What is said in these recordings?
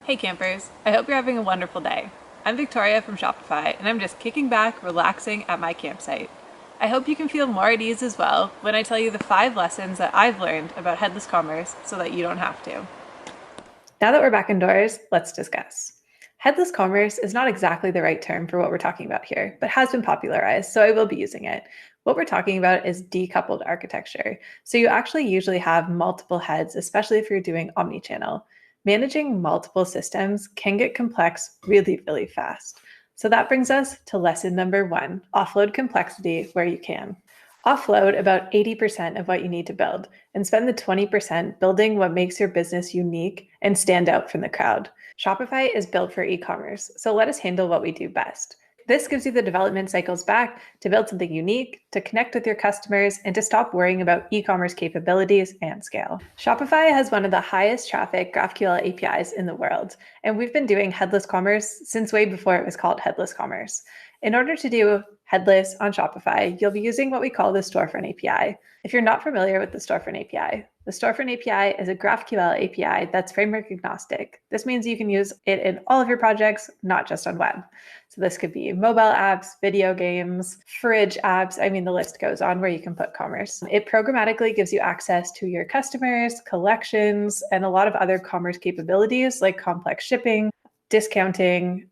Hey campers, I hope you're having a wonderful day. I'm Victoria from Shopify and I'm just kicking back, relaxing at my campsite. I hope you can feel more at ease as well when I tell you the 5 lessons that I've learned about headless commerce so that you don't have to. Now that we're back indoors, let's discuss. Headless commerce is not exactly the right term for what we're talking about here, but has been popularized, so I will be using it. What we're talking about is decoupled architecture. So you actually usually have multiple heads, especially if you're doing omnichannel. Managing multiple systems can get complex really, really fast. So that brings us to lesson number 1, offload complexity where you can. Offload about 80% of what you need to build and spend the 20% building what makes your business unique and stand out from the crowd. Shopify is built for e-commerce, so let us handle what we do best. This gives you the development cycles back to build something unique, to connect with your customers, and to stop worrying about e-commerce capabilities and scale. Shopify has one of the highest traffic GraphQL APIs in the world, and we've been doing headless commerce since way before it was called headless commerce. In order to do headless on Shopify, you'll be using what we call the Storefront API. If you're not familiar with the Storefront API, the Storefront API is a GraphQL API that's framework agnostic. This means you can use it in all of your projects, not just on web. So this could be mobile apps, video games, fridge apps. I mean, the list goes on where you can put commerce. It programmatically gives you access to your customers, collections, and a lot of other commerce capabilities like complex shipping, discounting,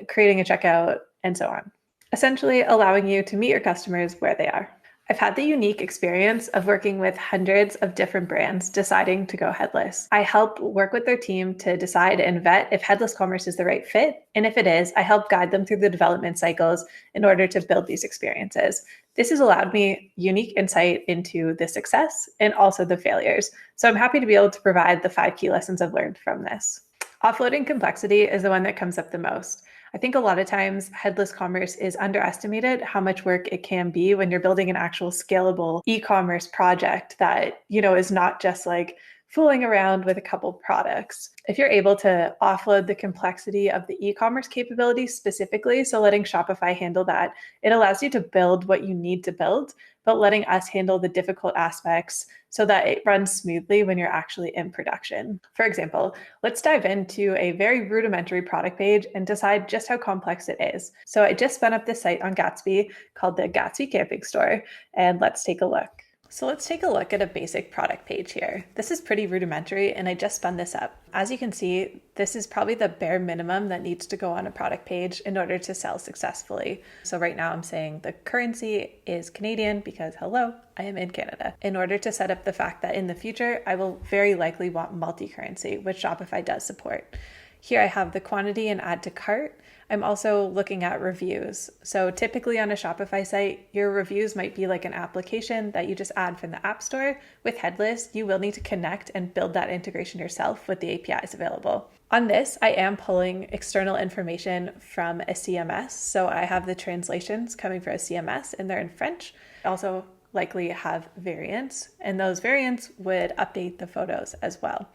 creating a checkout, and so on, essentially allowing you to meet your customers where they are. I've had the unique experience of working with hundreds of different brands deciding to go headless. I help work with their team to decide and vet if headless commerce is the right fit. And if it is, I help guide them through the development cycles in order to build these experiences. This has allowed me unique insight into the success and also the failures. So I'm happy to be able to provide the 5 key lessons I've learned from this. Offloading complexity is the one that comes up the most. I think a lot of times headless commerce is underestimated how much work it can be when you're building an actual scalable e-commerce project that, is not just like fooling around with a couple products. If you're able to offload the complexity of the e-commerce capabilities specifically, so letting Shopify handle that, it allows you to build what you need to build, but letting us handle the difficult aspects so that it runs smoothly when you're actually in production. For example, let's dive into a very rudimentary product page and decide just how complex it is. So I just spun up this site on Gatsby called the Gatsby Camping Store, and let's take a look. So let's take a look at a basic product page here. This is pretty rudimentary and I just spun this up. As you can see, this is probably the bare minimum that needs to go on a product page in order to sell successfully. So right now I'm saying the currency is Canadian because hello, I am in Canada. In order to set up the fact that in the future, I will very likely want multi-currency, which Shopify does support. Here I have the quantity and add to cart. I'm also looking at reviews. So typically on a Shopify site, your reviews might be like an application that you just add from the App Store. With Headless, you will need to connect and build that integration yourself with the APIs available. On this, I am pulling external information from a CMS. So I have the translations coming from a CMS and they're in French. I also likely have variants, and those variants would update the photos as well.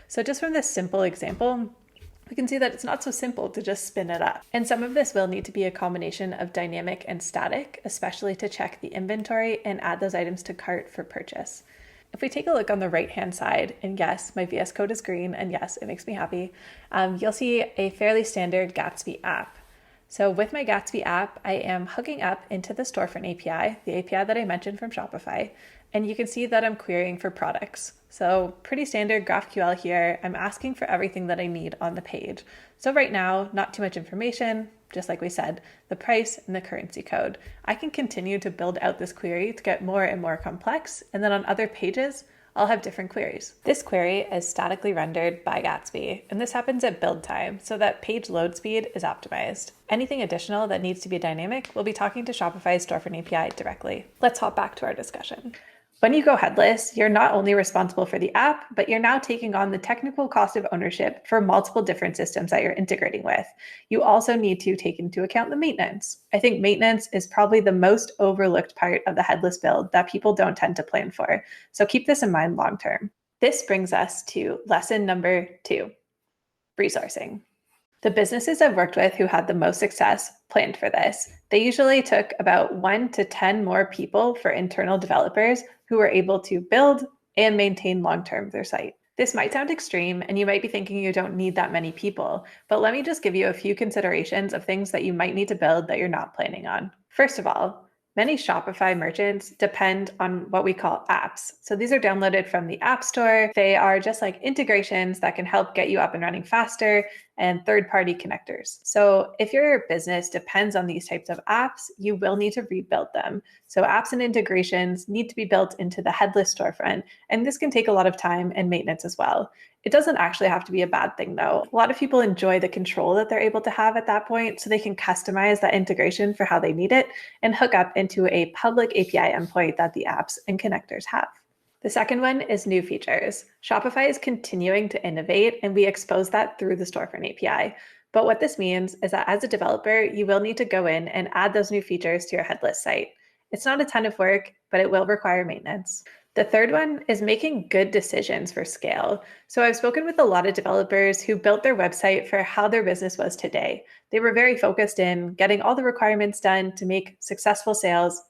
So just from this simple example, we can see that it's not so simple to just spin it up. And some of this will need to be a combination of dynamic and static, especially to check the inventory and add those items to cart for purchase. If we take a look on the right-hand side, and yes, my VS Code is green, and yes, it makes me happy, you'll see a fairly standard Gatsby app. So with my Gatsby app, I am hooking up into the Storefront API, the API that I mentioned from Shopify, and you can see that I'm querying for products. So pretty standard GraphQL here. I'm asking for everything that I need on the page. So right now, not too much information, just like we said, the price and the currency code. I can continue to build out this query to get more and more complex, and then on other pages, I'll have different queries. This query is statically rendered by Gatsby, and this happens at build time so that page load speed is optimized. Anything additional that needs to be dynamic, we'll be talking to Shopify's Storefront API directly. Let's hop back to our discussion. When you go headless, you're not only responsible for the app, but you're now taking on the technical cost of ownership for multiple different systems that you're integrating with. You also need to take into account the maintenance. I think maintenance is probably the most overlooked part of the headless build that people don't tend to plan for. So keep this in mind long term. This brings us to lesson number 2, resourcing. The businesses I've worked with who had the most success planned for this. They usually took about 1 to 10 more people for internal developers who were able to build and maintain long-term their site. This might sound extreme, and you might be thinking you don't need that many people, but let me just give you a few considerations of things that you might need to build that you're not planning on. First of all, many Shopify merchants depend on what we call apps. So these are downloaded from the App Store. They are just like integrations that can help get you up and running faster and third-party connectors. So if your business depends on these types of apps, you will need to rebuild them. So apps and integrations need to be built into the Headless storefront, and this can take a lot of time and maintenance as well. It doesn't actually have to be a bad thing though. A lot of people enjoy the control that they're able to have at that point, so they can customize that integration for how they need it and hook up into a public API endpoint that the apps and connectors have. The second one is new features. Shopify is continuing to innovate, and we expose that through the storefront API. But what this means is that as a developer, you will need to go in and add those new features to your Headless site. It's not a ton of work, but it will require maintenance. The third one is making good decisions for scale. So I've spoken with a lot of developers who built their website for how their business was today. They were very focused in getting all the requirements done to make successful sales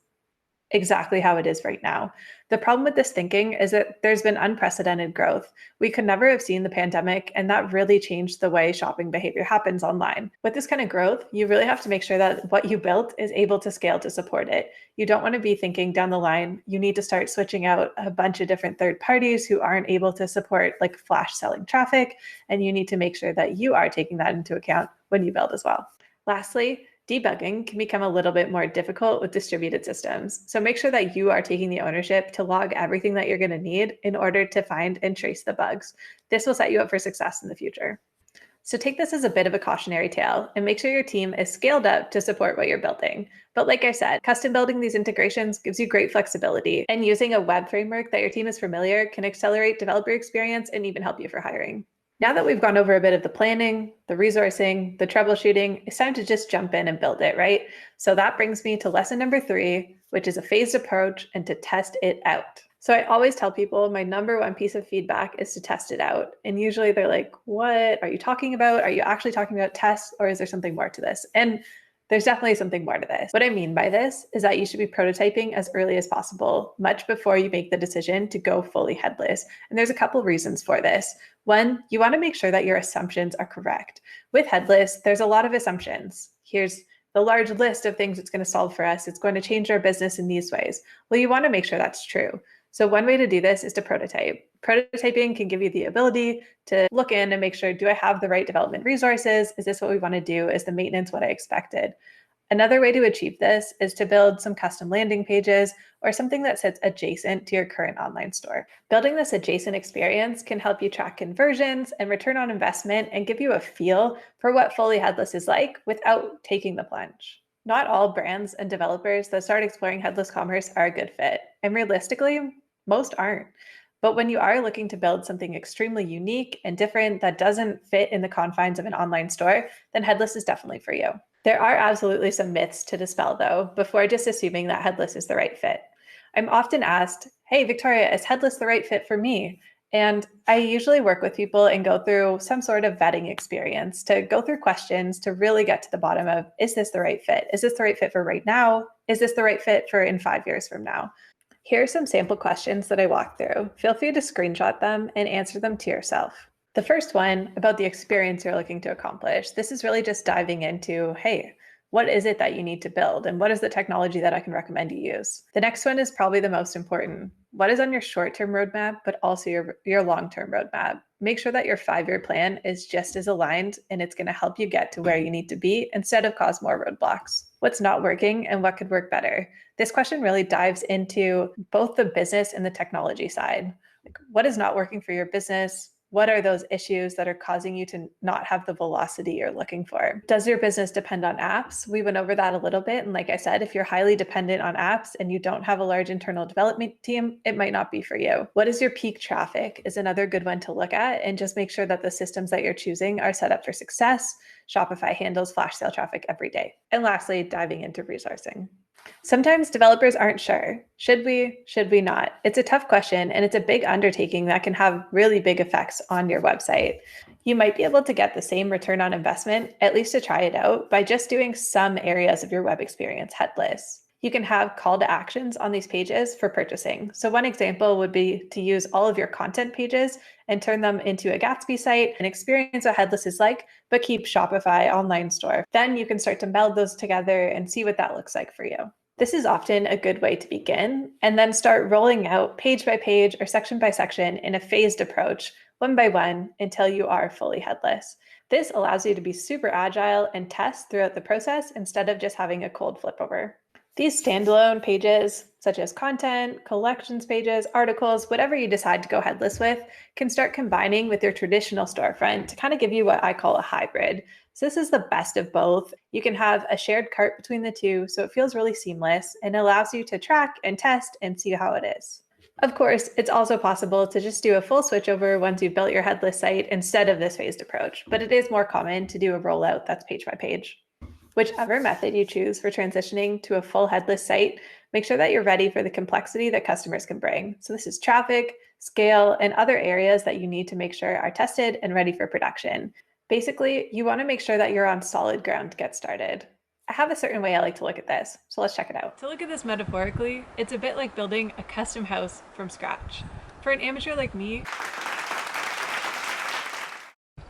exactly how it is right now. The problem with this thinking is that there's been unprecedented growth. We could never have seen the pandemic, and that really changed the way shopping behavior happens online. With this kind of growth, you really have to make sure that what you built is able to scale to support it. You don't want to be thinking down the line, you need to start switching out a bunch of different third parties who aren't able to support like flash selling traffic, and you need to make sure that you are taking that into account when you build as well. Lastly, debugging can become a little bit more difficult with distributed systems. So make sure that you are taking the ownership to log everything that you're going to need in order to find and trace the bugs. This will set you up for success in the future. So take this as a bit of a cautionary tale and make sure your team is scaled up to support what you're building. But like I said, custom building these integrations gives you great flexibility, and using a web framework that your team is familiar can accelerate developer experience and even help you for hiring. Now that we've gone over a bit of the planning, the resourcing, the troubleshooting, it's time to just jump in and build it, right? So that brings me to lesson number 3, which is a phased approach and to test it out. So I always tell people my number one piece of feedback is to test it out. And usually they're like, what are you talking about? Are you actually talking about tests, or is there something more to this? And there's definitely something more to this. What I mean by this is that you should be prototyping as early as possible, much before you make the decision to go fully headless. And there's a couple reasons for this. One, you want to make sure that your assumptions are correct. With Headless, there's a lot of assumptions. Here's the large list of things it's going to solve for us. It's going to change our business in these ways. Well, you want to make sure that's true. So one way to do this is to prototype. Prototyping can give you the ability to look in and make sure, do I have the right development resources? Is this what we want to do? Is the maintenance what I expected? Another way to achieve this is to build some custom landing pages or something that sits adjacent to your current online store. Building this adjacent experience can help you track conversions and return on investment and give you a feel for what fully headless is like without taking the plunge. Not all brands and developers that start exploring headless commerce are a good fit, and realistically, most aren't. But when you are looking to build something extremely unique and different that doesn't fit in the confines of an online store, then Headless is definitely for you. There are absolutely some myths to dispel though, before just assuming that Headless is the right fit. I'm often asked, hey, Victoria, is Headless the right fit for me? And I usually work with people and go through some sort of vetting experience to go through questions to really get to the bottom of, is this the right fit? Is this the right fit for right now? Is this the right fit for in 5 years from now? Here are some sample questions that I walk through. Feel free to screenshot them and answer them to yourself. The first one, about the experience you're looking to accomplish. This is really just diving into, hey, what is it that you need to build? And what is the technology that I can recommend you use? The next one is probably the most important. What is on your short-term roadmap, but also your long-term roadmap? Make sure that your 5-year plan is just as aligned, and it's going to help you get to where you need to be instead of cause more roadblocks. What's not working and what could work better? This question really dives into both the business and the technology side. Like, what is not working for your business? What are those issues that are causing you to not have the velocity you're looking for? Does your business depend on apps? We went over that a little bit. And like I said, if you're highly dependent on apps and you don't have a large internal development team, it might not be for you. What is your peak traffic is another good one to look at, and just make sure that the systems that you're choosing are set up for success. Shopify handles flash sale traffic every day. And lastly, diving into resourcing. Sometimes developers aren't sure. Should we not? It's a tough question, and it's a big undertaking that can have really big effects on your website. You might be able to get the same return on investment, at least to try it out, by just doing some areas of your web experience headless. You can have call to actions on these pages for purchasing. So one example would be to use all of your content pages and turn them into a Gatsby site and experience what Headless is like, but keep Shopify online store. Then you can start to meld those together and see what that looks like for you. This is often a good way to begin, and then start rolling out page by page or section by section in a phased approach, one by one, until you are fully headless. This allows you to be super agile and test throughout the process instead of just having a cold flip over. These standalone pages, such as content, collections pages, articles, whatever you decide to go headless with, can start combining with your traditional storefront to kind of give you what I call a hybrid. So this is the best of both. You can have a shared cart between the two, so it feels really seamless and allows you to track and test and see how it is. Of course, it's also possible to just do a full switchover once you've built your headless site instead of this phased approach, but it is more common to do a rollout that's page by page. Whichever method you choose for transitioning to a full headless site, make sure that you're ready for the complexity that customers can bring. So this is traffic, scale, and other areas that you need to make sure are tested and ready for production. Basically, you want to make sure that you're on solid ground to get started. I have a certain way I like to look at this, so let's check it out. To look at this metaphorically, it's a bit like building a custom house from scratch. For an amateur like me,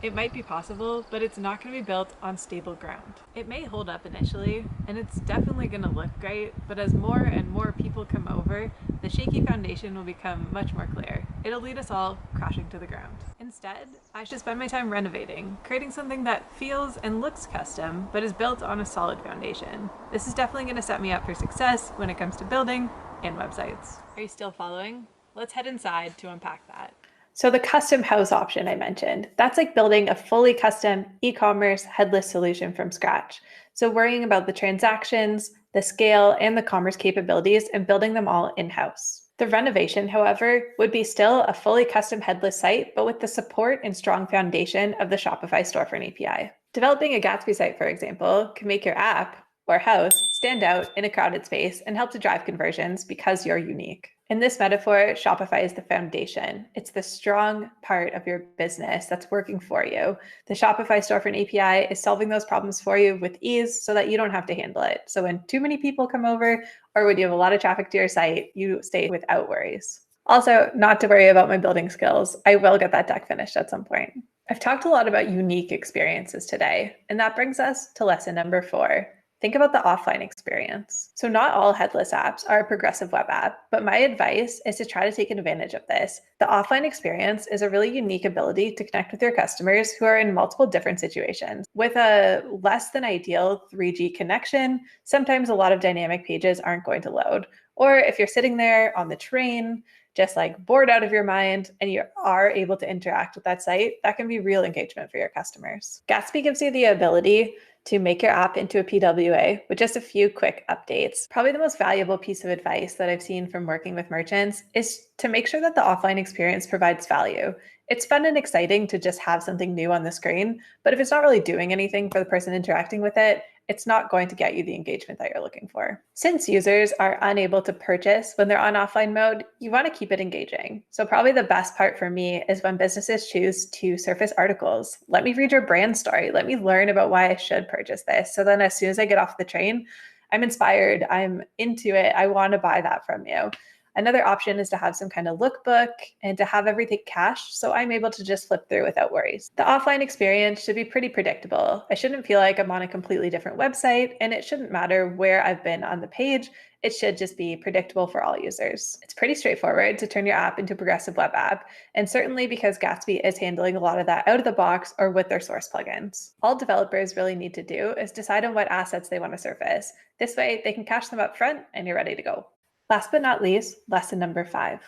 it might be possible, but it's not going to be built on stable ground. It may hold up initially, and it's definitely going to look great, but as more and more people come over, the shaky foundation will become much more clear. It'll lead us all crashing to the ground. Instead, I should spend my time renovating, creating something that feels and looks custom, but is built on a solid foundation. This is definitely going to set me up for success when it comes to building and websites. Are you still following? Let's head inside to unpack that. So the custom house option I mentioned, that's like building a fully custom e-commerce headless solution from scratch. So worrying about the transactions, the scale, and the commerce capabilities and building them all in-house. The renovation, however, would be still a fully custom headless site, but with the support and strong foundation of the Shopify storefront API. Developing a Gatsby site, for example, can make your app or house stand out in a crowded space and help to drive conversions because you're unique. In this metaphor, Shopify is the foundation. It's the strong part of your business that's working for you. The Shopify storefront API is solving those problems for you with ease so that you don't have to handle it. So when too many people come over or when you have a lot of traffic to your site, you stay without worries. Also, not to worry about my building skills. I will get that deck finished at some point. I've talked a lot about unique experiences today, and that brings us to lesson number 4. Think about the offline experience. So not all headless apps are a progressive web app, but my advice is to try to take advantage of this. The offline experience is a really unique ability to connect with your customers who are in multiple different situations. With a less than ideal 3G connection, sometimes a lot of dynamic pages aren't going to load. Or if you're sitting there on the train, just like bored out of your mind, and you are able to interact with that site, that can be real engagement for your customers. Gatsby gives you the ability to make your app into a PWA with just a few quick updates. Probably the most valuable piece of advice that I've seen from working with merchants is to make sure that the offline experience provides value. It's fun and exciting to just have something new on the screen, but if it's not really doing anything for the person interacting with it, it's not going to get you the engagement that you're looking for. Since users are unable to purchase when they're on offline mode, you want to keep it engaging. So probably the best part for me is when businesses choose to surface articles. Let me read your brand story. Let me learn about why I should purchase this. So then as soon as I get off the train, I'm inspired, I'm into it, I want to buy that from you. Another option is to have some kind of lookbook and to have everything cached so I'm able to just flip through without worries. The offline experience should be pretty predictable. I shouldn't feel like I'm on a completely different website, and it shouldn't matter where I've been on the page. It should just be predictable for all users. It's pretty straightforward to turn your app into a progressive web app, and certainly because Gatsby is handling a lot of that out of the box or with their source plugins. All developers really need to do is decide on what assets they want to surface. This way, they can cache them up front and you're ready to go. Last but not least, lesson number 5.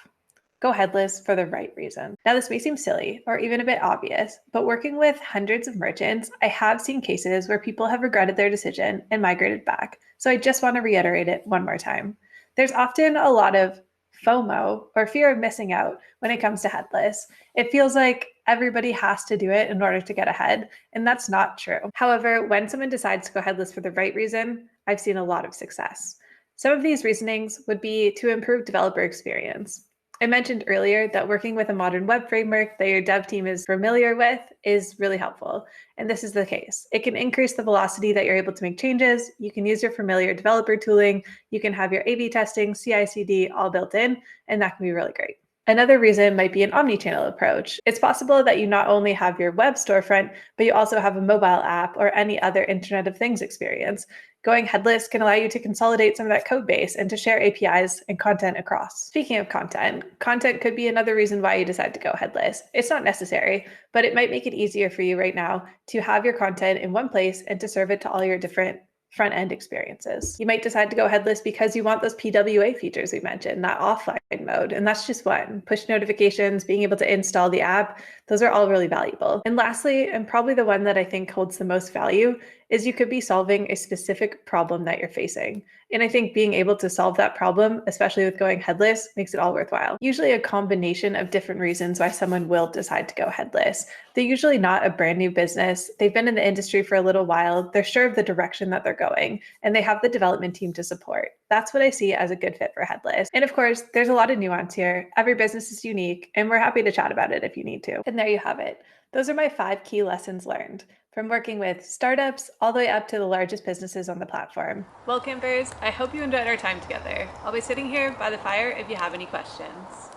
Go headless for the right reason. Now, this may seem silly or even a bit obvious, but working with hundreds of merchants, I have seen cases where people have regretted their decision and migrated back. So I just want to reiterate it one more time. There's often a lot of FOMO, or fear of missing out, when it comes to headless. It feels like everybody has to do it in order to get ahead, and that's not true. However, when someone decides to go headless for the right reason, I've seen a lot of success. Some of these reasonings would be to improve developer experience. I mentioned earlier that working with a modern web framework that your dev team is familiar with is really helpful, and this is the case. It can increase the velocity that you're able to make changes. You can use your familiar developer tooling. You can have your A/B testing, CI/CD all built in, and that can be really great. Another reason might be an omni-channel approach. It's possible that you not only have your web storefront, but you also have a mobile app or any other Internet of Things experience. Going headless can allow you to consolidate some of that code base and to share APIs and content across. Speaking of content, content could be another reason why you decide to go headless. It's not necessary, but it might make it easier for you right now to have your content in one place and to serve it to all your different front-end experiences. You might decide to go headless because you want those PWA features we mentioned, that offline mode, and that's just one. Push notifications, being able to install the app, those are all really valuable. And lastly, and probably the one that I think holds the most value, is you could be solving a specific problem that you're facing. And I think being able to solve that problem, especially with going headless, makes it all worthwhile. Usually a combination of different reasons why someone will decide to go headless. They're usually not a brand new business. They've been in the industry for a little while. They're sure of the direction that they're going, and they have the development team to support. That's what I see as a good fit for headless. And of course, there's a lot of nuance here. Every business is unique, and we're happy to chat about it if you need to. And there you have it. Those are my 5 key lessons learned from working with startups all the way up to the largest businesses on the platform. Well, campers, I hope you enjoyed our time together. I'll be sitting here by the fire if you have any questions.